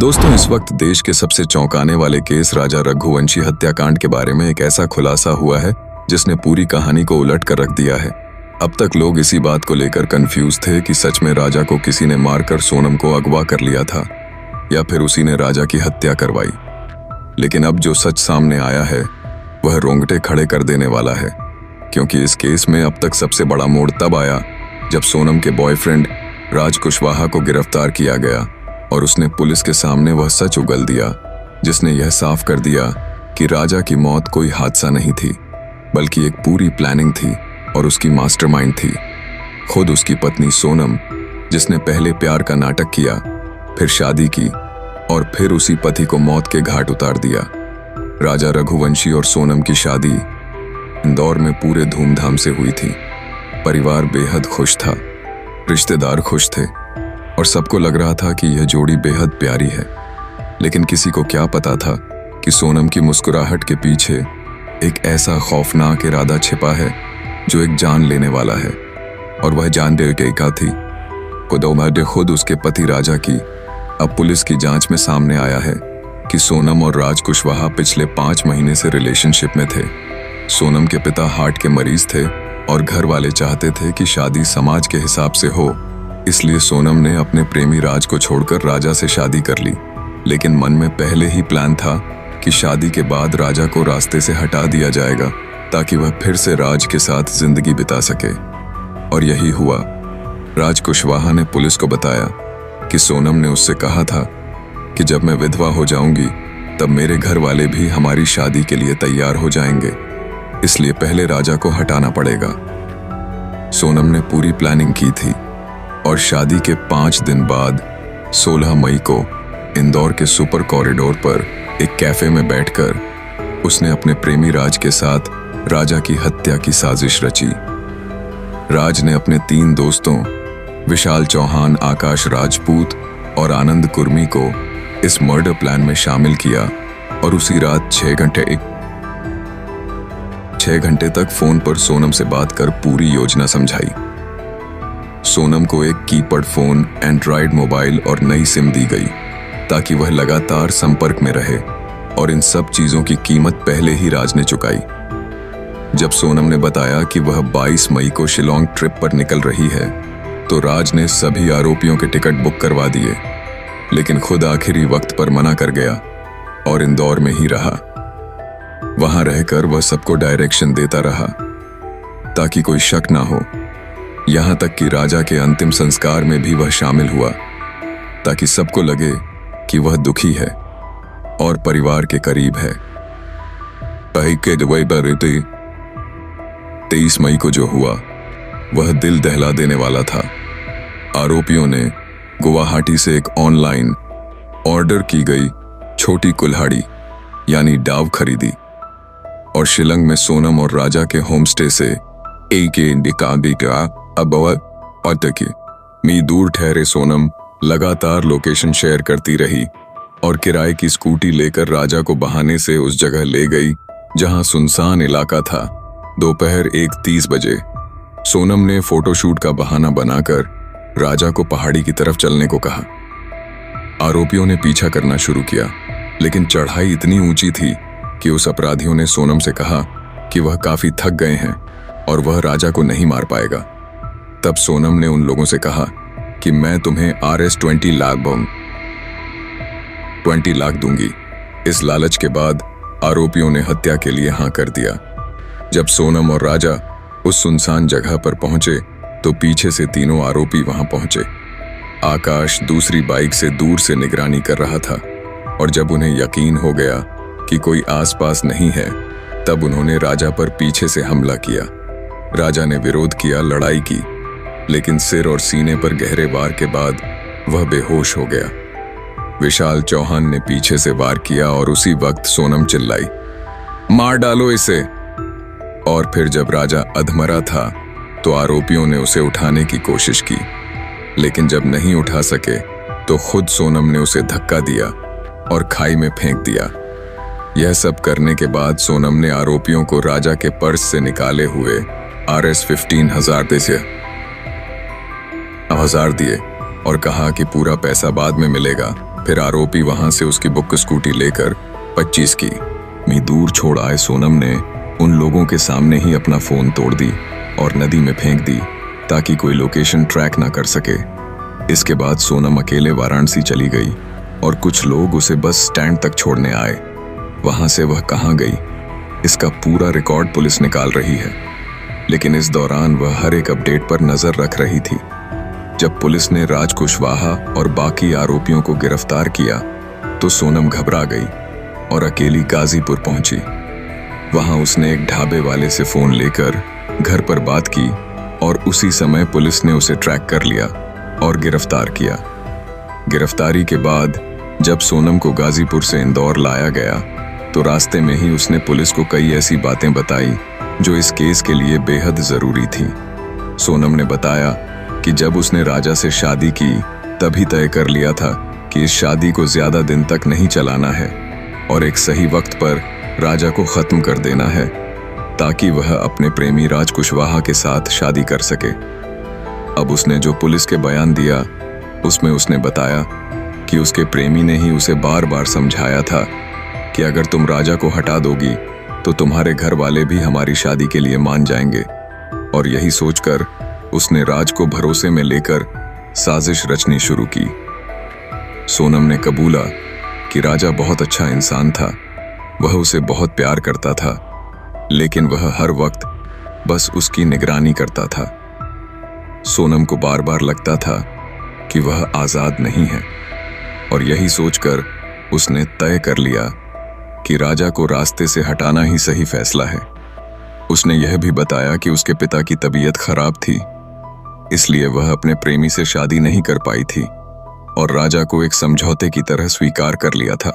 दोस्तों, इस वक्त देश के सबसे चौंकाने वाले केस राजा रघुवंशी हत्याकांड के बारे में एक ऐसा खुलासा हुआ है जिसने पूरी कहानी को उलट कर रख दिया है। अब तक लोग इसी बात को लेकर कंफ्यूज थे कि सच में राजा को किसी ने मारकर सोनम को अगवा कर लिया था या फिर उसी ने राजा की हत्या करवाई। लेकिन अब जो सच सामने आया है वह रोंगटे खड़े कर देने वाला है, क्योंकि इस केस में अब तक सबसे बड़ा मोड़ तब आया जब सोनम के बॉयफ्रेंड राज कुशवाहा को गिरफ्तार किया गया और उसने पुलिस के सामने वह सच उगल दिया जिसने यह साफ कर दिया कि राजा की मौत कोई हादसा नहीं थी, बल्कि एक पूरी प्लानिंग थी और उसकी मास्टरमाइंड थी खुद उसकी पत्नी सोनम, जिसने पहले प्यार का नाटक किया, फिर शादी की और फिर उसी पति को मौत के घाट उतार दिया। राजा रघुवंशी और सोनम की शादी इंदौर में पूरे धूमधाम से हुई थी। परिवार बेहद खुश था, रिश्तेदार खुश थे और सबको लग रहा था कि यह जोड़ी बेहद प्यारी है। लेकिन किसी को क्या पता था कि सोनम की मुस्कुराहट के पीछे एक ऐसा खौफनाक इरादा छिपा है जो एक जान लेने वाला है, और वह जान बेटेका थी। खुद उसके पति राजा की अब पुलिस की जांच में सामने आया है कि सोनम और राज कुशवाहा पिछले 5 महीने से रिलेशनशिप में थे। सोनम के पिता हार्ट के मरीज थे और घर वाले चाहते थे कि शादी समाज के हिसाब से हो, इसलिए सोनम ने अपने प्रेमी राज को छोड़कर राजा से शादी कर ली। लेकिन मन में पहले ही प्लान था कि शादी के बाद राजा को रास्ते से हटा दिया जाएगा ताकि वह फिर से राज के साथ जिंदगी बिता सके, और यही हुआ। राज कुशवाहा ने पुलिस को बताया कि सोनम ने उससे कहा था कि जब मैं विधवा हो जाऊंगी तब मेरे घर वाले भी हमारी शादी के लिए तैयार हो जाएंगे, इसलिए पहले राजा को हटाना पड़ेगा। सोनम ने पूरी प्लानिंग की थी और शादी के 5 दिन बाद 16 मई को इंदौर के सुपर कॉरिडोर पर एक कैफे में बैठकर उसने अपने प्रेमी राज के साथ राजा की हत्या की साजिश रची। राज ने अपने 3 दोस्तों विशाल चौहान, आकाश राजपूत और आनंद कुर्मी को इस मर्डर प्लान में शामिल किया और उसी रात 6 घंटे तक फोन पर सोनम से बात कर पूरी योजना समझाई। सोनम को एक कीपैड फोन, एंड्रॉयड मोबाइल और नई सिम दी गई ताकि वह लगातार संपर्क में रहे, और इन सब चीजों की कीमत पहले ही राज ने चुकाई। जब सोनम ने बताया कि वह 22 मई को शिलोंग ट्रिप पर निकल रही है तो राज ने सभी आरोपियों के टिकट बुक करवा दिए, लेकिन खुद आखिरी वक्त पर मना कर गया और इंदौर में ही रहा। वहां रहकर वह सबको डायरेक्शन देता रहा ताकि कोई शक ना हो। यहां तक कि राजा के अंतिम संस्कार में भी वह शामिल हुआ ताकि सबको लगे कि वह दुखी है और परिवार के करीब है। 23 मई को जो हुआ वह दिल दहला देने वाला था। आरोपियों ने गुवाहाटी से एक ऑनलाइन ऑर्डर की गई छोटी कुल्हाड़ी यानी डाव खरीदी और शिलंग में सोनम और राजा के होमस्टे से दूर ठहरे सोनम लगातार लोकेशन शेयर करती रही और किराए की स्कूटी लेकर राजा को बहाने से उस जगह ले गई जहां सुनसान इलाका था। दोपहर 1:30 बजे सोनम ने फोटोशूट का बहाना बनाकर राजा को पहाड़ी की तरफ चलने को कहा। आरोपियों ने पीछा करना शुरू किया, लेकिन चढ़ाई इतनी ऊंची थी कि उस अपराधियों ने सोनम से कहा कि वह काफी थक गए हैं और वह राजा को नहीं मार पाएगा। तब सोनम ने उन लोगों से कहा कि मैं तुम्हें RS 20 लाख दूंगी। इस लालच के बाद आरोपियों ने हत्या के लिए हां कर दिया। जब सोनम और राजा उस सुनसान जगह पर पहुंचे तो पीछे से तीनों आरोपी वहां पहुंचे। आकाश दूसरी बाइक से दूर से निगरानी कर रहा था और जब उन्हें यकीन हो गया कि कोई आसपास नहीं है तब उन्होंने राजा पर पीछे से हमला किया। राजा ने विरोध किया, लड़ाई की, लेकिन सिर और सीने पर गहरे वार के बाद वह बेहोश हो गया। विशाल चौहान ने पीछे से वार किया और उसी वक्त सोनम चिल्लाई, मार डालो इसे। और फिर जब राजा अधमरा था तो आरोपियों ने उसे उठाने की कोशिश की, लेकिन जब नहीं उठा सके तो खुद सोनम ने उसे धक्का दिया और खाई में फेंक दिया। यह सब करने के बाद सोनम ने आरोपियों को राजा के पर्स से निकाले हुए RS 15,000 दिए और कहा कि पूरा पैसा बाद में मिलेगा, फिर आरोपी वहां से उसकी बुक स्कूटी लेकर 25 की मी दूर छोड़ आए सोनम ने उन लोगों के सामने ही अपना फोन तोड़ दी और नदी में फेंक दी ताकि कोई लोकेशन ट्रैक ना कर सके। इसके बाद सोनम अकेले वाराणसी चली गई और कुछ लोग उसे बस स्टैंड तक छोड़ने आए। वहां से वह कहाँ गई, इसका पूरा रिकॉर्ड पुलिस निकाल रही है, लेकिन इस दौरान वह हर एक अपडेट पर नजर रख रही थी। जब पुलिस ने राज कुशवाहा और बाकी आरोपियों को गिरफ्तार किया तो सोनम घबरा गई और अकेली गाजीपुर पहुंची। वहां उसने एक ढाबे वाले से फोन लेकर घर पर बात की और उसी समय पुलिस ने उसे ट्रैक कर लिया और गिरफ्तार किया। गिरफ्तारी के बाद जब सोनम को गाजीपुर से इंदौर लाया गया तो रास्ते में ही उसने पुलिस को कई ऐसी बातें बताई जो इस केस के लिए बेहद जरूरी थी। सोनम ने बताया कि जब उसने राजा से शादी की तभी तय कर लिया था कि इस शादी को ज्यादा दिन तक नहीं चलाना है और एक सही वक्त पर राजा को खत्म कर देना है ताकि वह अपने प्रेमी राज कुशवाहा के साथ शादी कर सके। अब उसने जो पुलिस के बयान दिया उसमें उसने बताया कि उसके प्रेमी ने ही उसे बार बार समझाया था कि अगर तुम राजा को हटा दोगी तो तुम्हारे घर वाले भी हमारी शादी के लिए मान जाएंगे, और यही सोचकर उसने राज को भरोसे में लेकर साजिश रचनी शुरू की। सोनम ने कबूला कि राजा बहुत अच्छा इंसान था, वह उसे बहुत प्यार करता था, लेकिन वह हर वक्त बस उसकी निगरानी करता था। सोनम को बार बार लगता था कि वह आजाद नहीं है, और यही सोचकर उसने तय कर लिया कि राजा को रास्ते से हटाना ही सही फैसला है। उसने यह भी बताया कि उसके पिता की तबीयत खराब थी, इसलिए वह अपने प्रेमी से शादी नहीं कर पाई थी और राजा को एक समझौते की तरह स्वीकार कर लिया था।